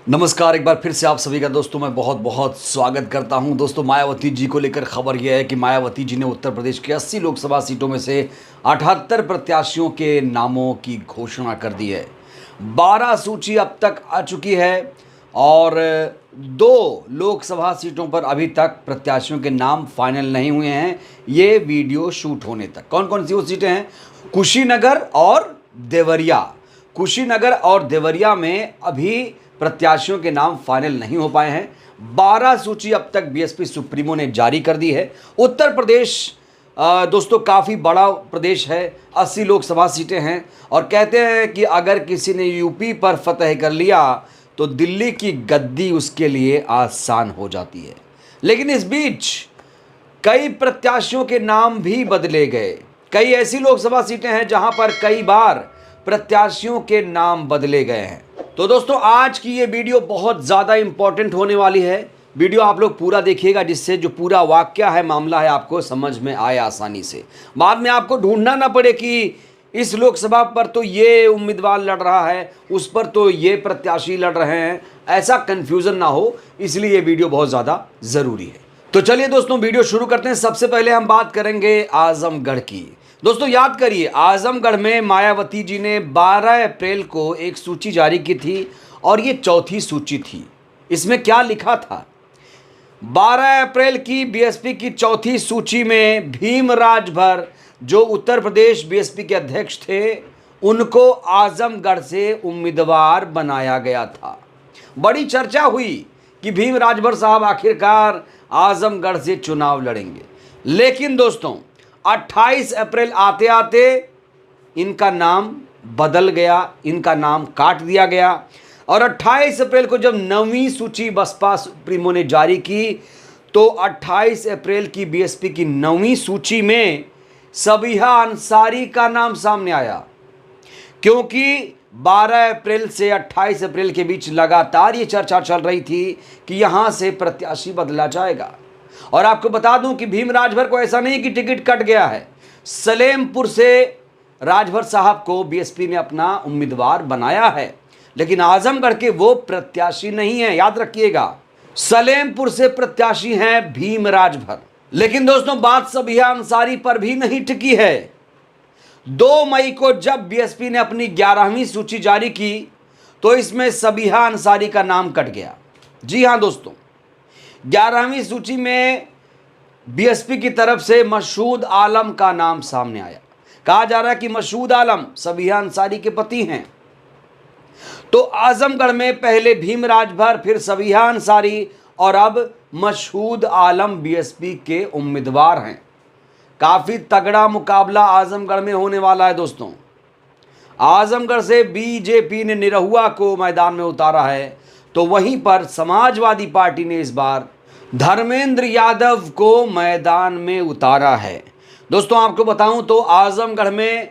नमस्कार, एक बार फिर से आप सभी का दोस्तों मैं बहुत बहुत स्वागत करता हूं। दोस्तों, मायावती जी को लेकर खबर यह है कि मायावती जी ने उत्तर प्रदेश की 80 लोकसभा सीटों में से 78 प्रत्याशियों के नामों की घोषणा कर दी है। 12 सूची अब तक आ चुकी है और 2 लोकसभा सीटों पर अभी तक प्रत्याशियों के नाम फाइनल नहीं हुए हैं ये वीडियो शूट होने तक। कौन कौन सी वो सीटें हैं? कुशीनगर और देवरिया। कुशीनगर और देवरिया में अभी प्रत्याशियों के नाम फाइनल नहीं हो पाए हैं। 12 सूची अब तक बीएसपी सुप्रीमो ने जारी कर दी है। उत्तर प्रदेश दोस्तों काफ़ी बड़ा प्रदेश है, 80 लोकसभा सीटें हैं और कहते हैं कि अगर किसी ने यूपी पर फतह कर लिया तो दिल्ली की गद्दी उसके लिए आसान हो जाती है। लेकिन इस बीच कई प्रत्याशियों के नाम भी बदले गए। कई ऐसी लोकसभा सीटें हैं जहां पर कई बार प्रत्याशियों के नाम बदले गए हैं। तो दोस्तों, आज की ये वीडियो बहुत ज़्यादा इंपॉर्टेंट होने वाली है। वीडियो आप लोग पूरा देखिएगा जिससे जो पूरा वाक्य है, मामला है, आपको समझ में आए आसानी से। बाद में आपको ढूंढना ना पड़े कि इस लोकसभा पर तो ये उम्मीदवार लड़ रहा है, उस पर तो ये प्रत्याशी लड़ रहे हैं, ऐसा कन्फ्यूज़न ना हो, इसलिए ये वीडियो बहुत ज़्यादा ज़रूरी है। तो चलिए दोस्तों, वीडियो शुरू करते हैं। सबसे पहले हम बात करेंगे आजमगढ़ की। दोस्तों याद करिए, आजमगढ़ में मायावती जी ने 12 अप्रैल को एक सूची जारी की थी और ये चौथी सूची थी। इसमें क्या लिखा था? 12 अप्रैल की बीएसपी की चौथी सूची में भीम राजभर, जो उत्तर प्रदेश बीएसपी के अध्यक्ष थे, उनको आजमगढ़ से उम्मीदवार बनाया गया था। बड़ी चर्चा हुई कि भीम राजभर साहब आखिरकार आजमगढ़ से चुनाव लड़ेंगे। लेकिन दोस्तों, 28 अप्रैल आते आते इनका नाम बदल गया, इनका नाम काट दिया गया और 28 अप्रैल को जब 9वीं सूची बसपा सुप्रीमो ने जारी की तो 28 अप्रैल की बीएसपी की 9वीं सूची में सबीहा अंसारी का नाम सामने आया। क्योंकि 12 अप्रैल से 28 अप्रैल के बीच लगातार ये चर्चा चल रही थी कि यहां से प्रत्याशी बदला जाएगा। और आपको बता दूं कि भीम राजभर को ऐसा नहीं कि टिकट कट गया है। सलेमपुर से राजभर साहब को बीएसपी ने अपना उम्मीदवार बनाया है, लेकिन आजमगढ़ के वो प्रत्याशी नहीं है। याद रखिएगा, सलेमपुर से प्रत्याशी हैं भीम राजभर। लेकिन दोस्तों, बात सबीहा अंसारी पर भी नहीं टिकी है। 2 मई को जब बीएसपी ने अपनी 11वीं सूची जारी की तो इसमें सबीहा अंसारी का नाम कट गया। जी हां दोस्तों, 11वीं सूची में बीएसपी की तरफ से मसूद आलम का नाम सामने आया। कहा जा रहा है कि मसूद आलम सबीहा अंसारी के पति हैं। तो आजमगढ़ में पहले भीम राजभर, फिर सबीहा अंसारी और अब मसूद आलम बीएसपी के उम्मीदवार हैं। काफी तगड़ा मुकाबला आजमगढ़ में होने वाला है दोस्तों। आजमगढ़ से बीजेपी ने निरहुआ को मैदान में उतारा है, तो वहीं पर समाजवादी पार्टी ने इस बार धर्मेंद्र यादव को मैदान में उतारा है। दोस्तों आपको बताऊं तो आजमगढ़ में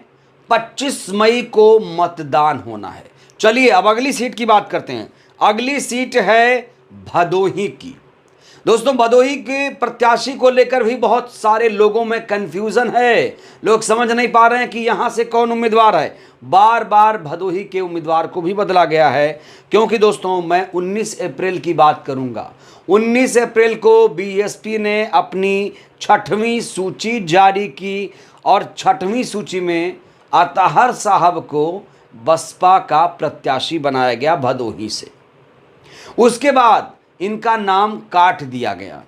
25 मई को मतदान होना है। चलिए अब अगली सीट की बात करते हैं। अगली सीट है भदोही की। दोस्तों, भदोही के प्रत्याशी को लेकर भी बहुत सारे लोगों में कंफ्यूजन है। लोग समझ नहीं पा रहे हैं कि यहां से कौन उम्मीदवार है। बार बार भदोही के उम्मीदवार को भी बदला गया है, क्योंकि दोस्तों मैं 19 अप्रैल की बात करूंगा। 19 अप्रैल को बीएसपी ने अपनी 6वीं सूची जारी की और 6वीं सूची में अतहर साहब को बसपा का प्रत्याशी बनाया गया भदोही से। उसके बाद इनका नाम काट दिया गया।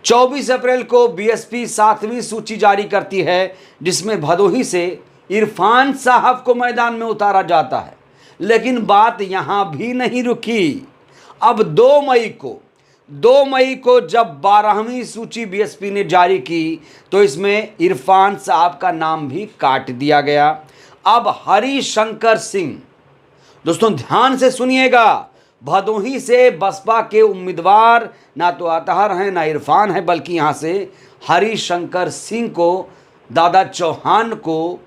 24 अप्रैल को बीएसपी 7वीं सूची जारी करती है, जिसमें भदोही से इरफान साहब को मैदान में उतारा जाता है। लेकिन बात यहां भी नहीं रुकी। अब 2 मई को जब 12वीं सूची बीएसपी ने जारी की तो इसमें इरफान साहब का नाम भी काट दिया गया। अब हरिशंकर सिंह, दोस्तों ध्यान से सुनिएगा, भदोही से बसपा के उम्मीदवार ना तो अतहर हैं ना इरफान है, बल्कि यहां से हरिशंकर सिंह को, दादा चौहान को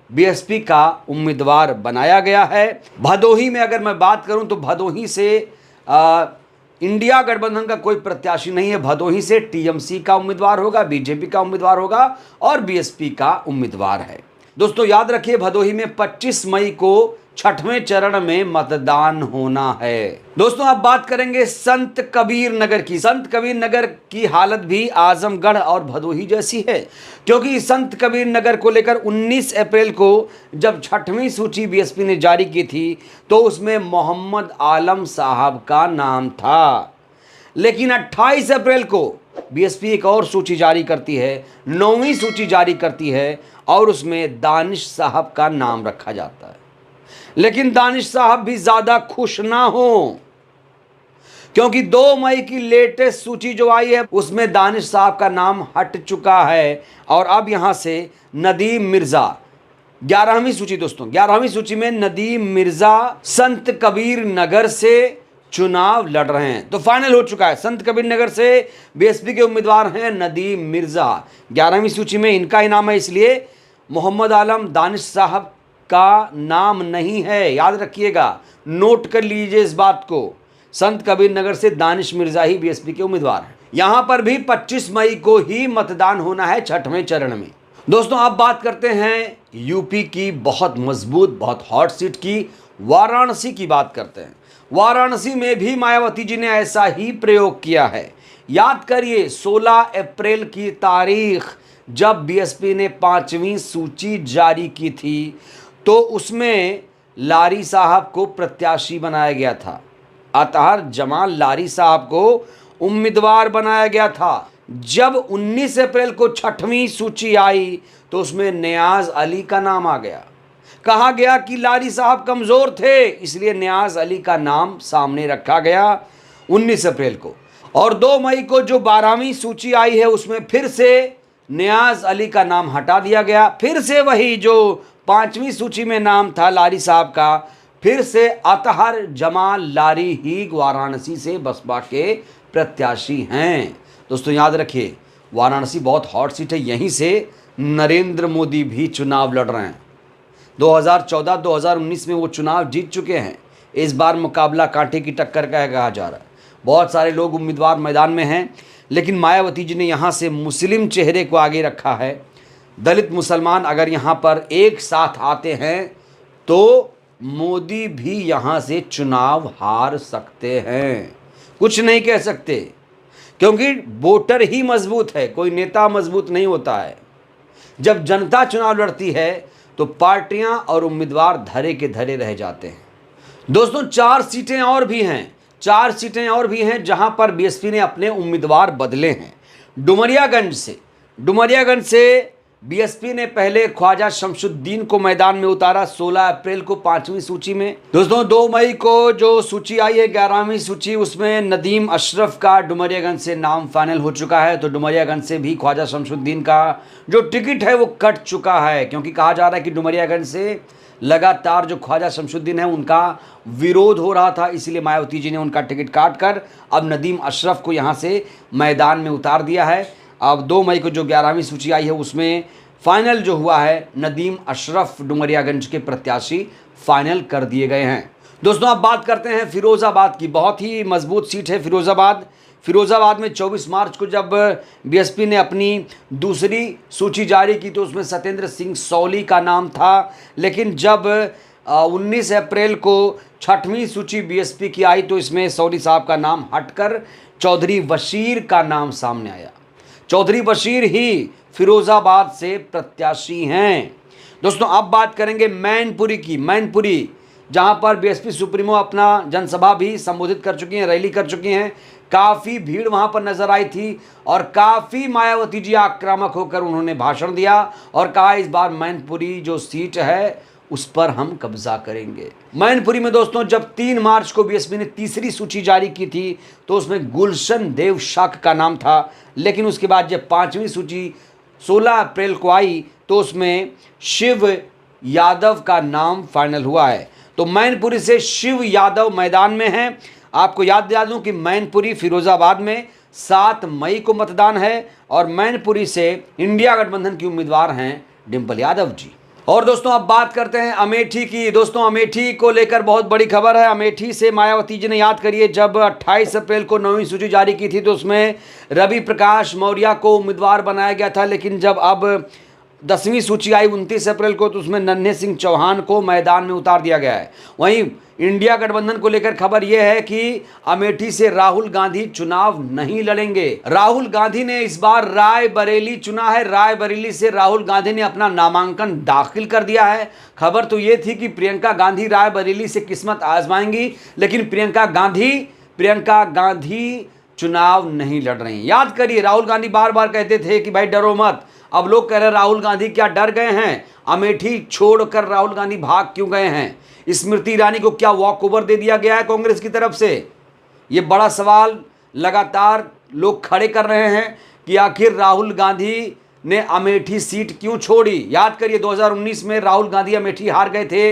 बीएसपी का उम्मीदवार बनाया गया है। भदोही में अगर मैं बात करूं तो भदोही से इंडिया गठबंधन का कोई प्रत्याशी नहीं है। भदोही से टीएमसी का उम्मीदवार होगा, बीजेपी का उम्मीदवार होगा और बीएसपी का उम्मीदवार है। दोस्तों याद रखिए, भदोही में 25 मई को छठवें चरण में मतदान होना है। दोस्तों अब बात करेंगे संत कबीर नगर की। संत कबीर नगर की हालत भी आजमगढ़ और भदोही जैसी है, क्योंकि संत कबीर नगर को लेकर 19 अप्रैल को जब छठवीं सूची बीएसपी ने जारी की थी तो उसमें मोहम्मद आलम साहब का नाम था। लेकिन 28 अप्रैल को बीएसपी एक और सूची जारी करती है, 9वीं सूची जारी करती है और उसमें दानिश साहब का नाम रखा जाता है। लेकिन दानिश साहब भी ज्यादा खुश ना हो, क्योंकि 2 मई की लेटेस्ट सूची जो आई है उसमें दानिश साहब का नाम हट चुका है और अब यहां से नदीम मिर्जा 11वीं सूची, दोस्तों 11वीं सूची में नदीम मिर्जा संत कबीर नगर से चुनाव लड़ रहे हैं। तो फाइनल हो चुका है, संत कबीर नगर से बीएसपी के उम्मीदवार हैं नदीम मिर्जा। 11वीं सूची में इनका ही नाम है, इसलिए मोहम्मद आलम दानिश साहब का नाम नहीं है। याद रखिएगा, नोट कर लीजिए इस बात को। संत कबीर नगर से दानिश मिर्जा ही बीएसपी के उम्मीदवार हैं। यहां पर भी 25 मई को ही मतदान होना है छठवें चरण में। दोस्तों अब बात करते हैं यूपी की बहुत मजबूत, बहुत हॉट सीट की, वाराणसी की बात करते हैं। वाराणसी में भी मायावती जी ने ऐसा ही प्रयोग किया है। याद करिए 16 अप्रैल की तारीख जब बीएसपी ने 5वीं सूची जारी की थी तो उसमें लारी साहब को प्रत्याशी बनाया गया था। अतहर जमाल लारी साहब को उम्मीदवार बनाया गया था। जब 19 अप्रैल को छठवीं सूची आई तो उसमें नियाज अली का नाम आ गया। कहा गया कि लारी साहब कमजोर थे, इसलिए नियाज अली का नाम सामने रखा गया 19 अप्रैल को। और 2 मई को जो 12वीं सूची आई है उसमें फिर से नियाज अली का नाम हटा दिया गया। फिर से वही जो 5वीं सूची में नाम था लारी साहब का, फिर से अतहर जमाल लारी ही वाराणसी से बसपा के प्रत्याशी हैं। दोस्तों याद रखिए, वाराणसी बहुत हॉट सीट है, यहीं से नरेंद्र मोदी भी चुनाव लड़ रहे हैं। 2014-2019 में वो चुनाव जीत चुके हैं। इस बार मुकाबला कांटे की टक्कर का कहा जा रहा है। बहुत सारे लोग उम्मीदवार मैदान में हैं, लेकिन मायावती जी ने यहाँ से मुस्लिम चेहरे को आगे रखा है। दलित मुसलमान अगर यहाँ पर एक साथ आते हैं तो मोदी भी यहाँ से चुनाव हार सकते हैं। कुछ नहीं कह सकते, क्योंकि वोटर ही मजबूत है, कोई नेता मजबूत नहीं होता है। जब जनता चुनाव लड़ती है तो पार्टियां और उम्मीदवार धरे के धरे रह जाते हैं। दोस्तों 4 सीटें और भी हैं, 4 सीटें और भी हैं जहां पर बीएसपी ने अपने उम्मीदवार बदले हैं। डुमरियागंज से बीएसपी ने पहले ख्वाजा शमशुद्दीन को मैदान में उतारा 16 अप्रैल को 5वीं सूची में। दोस्तों 2 मई को जो सूची आई है 11वीं सूची, उसमें नदीम अशरफ का डुमरियागंज से नाम फाइनल हो चुका है। तो डुमरियागंज से भी ख्वाजा शमशुद्दीन का जो टिकट है वो कट चुका है, क्योंकि कहा जा रहा है कि डुमरियागंज से लगातार जो ख्वाजा शमशुद्दीन है उनका विरोध हो रहा था, इसलिए मायावती जी ने उनका टिकट काट कर अब नदीम अशरफ को यहाँ से मैदान में उतार दिया है। अब 2 मई को जो 11वीं सूची आई है उसमें फाइनल जो हुआ है, नदीम अशरफ डुमरियागंज के प्रत्याशी फाइनल कर दिए गए हैं। दोस्तों अब बात करते हैं फिरोजाबाद की। बहुत ही मजबूत सीट है फिरोजाबाद में 24 मार्च को जब बीएसपी ने अपनी दूसरी सूची जारी की तो उसमें सत्येंद्र सिंह सौली का नाम था। लेकिन जब 19 अप्रैल को छठवीं सूची बीएसपी की आई तो इसमें सौली साहब का नाम हटकर चौधरी बशीर का नाम सामने आया। चौधरी बशीर ही फिरोजाबाद से प्रत्याशी हैं। दोस्तों अब बात करेंगे मैनपुरी की। मैनपुरी जहां पर बीएसपी सुप्रीमो अपना जनसभा भी संबोधित कर चुकी हैं, रैली कर चुकी हैं। काफ़ी भीड़ वहां पर नजर आई थी और काफ़ी मायावती जी आक्रामक होकर उन्होंने भाषण दिया और कहा इस बार मैनपुरी जो सीट है उस पर हम कब्जा करेंगे। मैनपुरी में दोस्तों जब 3 मार्च को बीएसपी ने तीसरी सूची जारी की थी तो उसमें गुलशन देव शाक का नाम था। लेकिन उसके बाद जब 5वीं सूची 16 अप्रैल को आई तो उसमें शिव यादव का नाम फाइनल हुआ है। तो मैनपुरी से शिव यादव मैदान में हैं। आपको याद दिला दूं कि मैनपुरी फिरोजाबाद में 7 मई को मतदान है और मैनपुरी से इंडिया गठबंधन की उम्मीदवार हैं डिंपल यादव जी। और दोस्तों अब बात करते हैं अमेठी की। दोस्तों अमेठी को लेकर बहुत बड़ी खबर है। अमेठी से मायावती जी ने, याद करिए, जब 28 अप्रैल को 9वीं सूची जारी की थी तो उसमें रवि प्रकाश मौर्य को उम्मीदवार बनाया गया था। लेकिन जब अब 10वीं सूची आई 29 अप्रैल को, तो उसमें नन्हे सिंह चौहान को मैदान में उतार दिया गया है। वहीं इंडिया गठबंधन को लेकर खबर यह है कि अमेठी से राहुल गांधी चुनाव नहीं लड़ेंगे। राहुल गांधी ने इस बार रायबरेली चुना है। रायबरेली से राहुल गांधी ने अपना नामांकन दाखिल कर दिया है। खबर तो यह थी कि प्रियंका गांधी रायबरेली से किस्मत आजमाएंगी, लेकिन प्रियंका गांधी चुनाव नहीं लड़ रही हैं। याद करिए, राहुल गांधी बार बार कहते थे कि भाई डरो मत। अब लोग कह रहे हैं राहुल गांधी क्या डर गए हैं? अमेठी छोड़कर राहुल गांधी भाग क्यों गए हैं? स्मृति ईरानी को क्या वॉक ओवर दे दिया गया है कांग्रेस की तरफ से? ये बड़ा सवाल लगातार लोग खड़े कर रहे हैं कि आखिर राहुल गांधी ने अमेठी सीट क्यों छोड़ी। याद करिए, 2019 में राहुल गांधी अमेठी हार गए थे।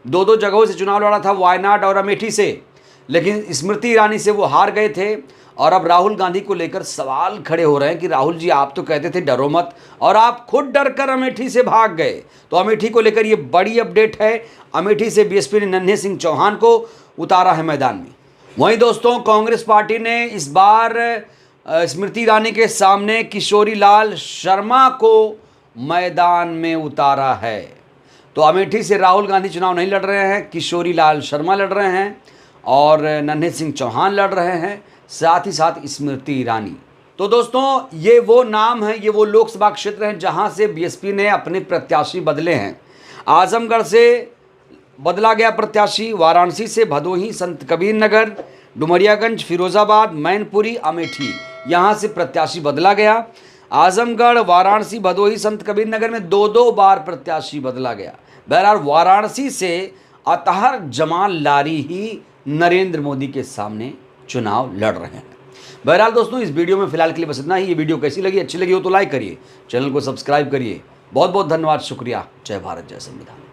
दो जगहों से चुनाव लड़ा था, वायनाड और अमेठी से, लेकिन स्मृति ईरानी से वो हार गए थे। और अब राहुल गांधी को लेकर सवाल खड़े हो रहे हैं कि राहुल जी, आप तो कहते थे डरो मत, और आप खुद डर कर अमेठी से भाग गए। तो अमेठी को लेकर ये बड़ी अपडेट है। अमेठी से बीएसपी ने नन्हे सिंह चौहान को उतारा है मैदान में। वहीं दोस्तों, कांग्रेस पार्टी ने इस बार स्मृति ईरानी के सामने किशोरी लाल शर्मा को मैदान में उतारा है। तो अमेठी से राहुल गांधी चुनाव नहीं लड़ रहे हैं, किशोरी लाल शर्मा लड़ रहे हैं और नन्हे सिंह चौहान लड़ रहे हैं, साथ ही साथ स्मृति ईरानी। तो दोस्तों, ये वो नाम है, ये वो लोकसभा क्षेत्र हैं जहां से बीएसपी ने अपने प्रत्याशी बदले हैं। आजमगढ़ से बदला गया प्रत्याशी, वाराणसी से भदोही, संत कबीर नगर, डुमरियागंज, फिरोजाबाद, मैनपुरी, अमेठी, यहां से प्रत्याशी बदला गया। आजमगढ़, वाराणसी, भदोही, संत कबीर नगर में 2-2 बार प्रत्याशी बदला गया। बहरहाल वाराणसी से अतहर जमाल लारी ही नरेंद्र मोदी के सामने चुनाव लड़ रहे हैं। बहरहाल दोस्तों, इस वीडियो में फिलहाल के लिए बस इतना ही। ये वीडियो कैसी लगी? अच्छी लगी हो तो लाइक करिए, चैनल को सब्सक्राइब करिए। बहुत बहुत धन्यवाद, शुक्रिया। जय भारत, जय संविधान।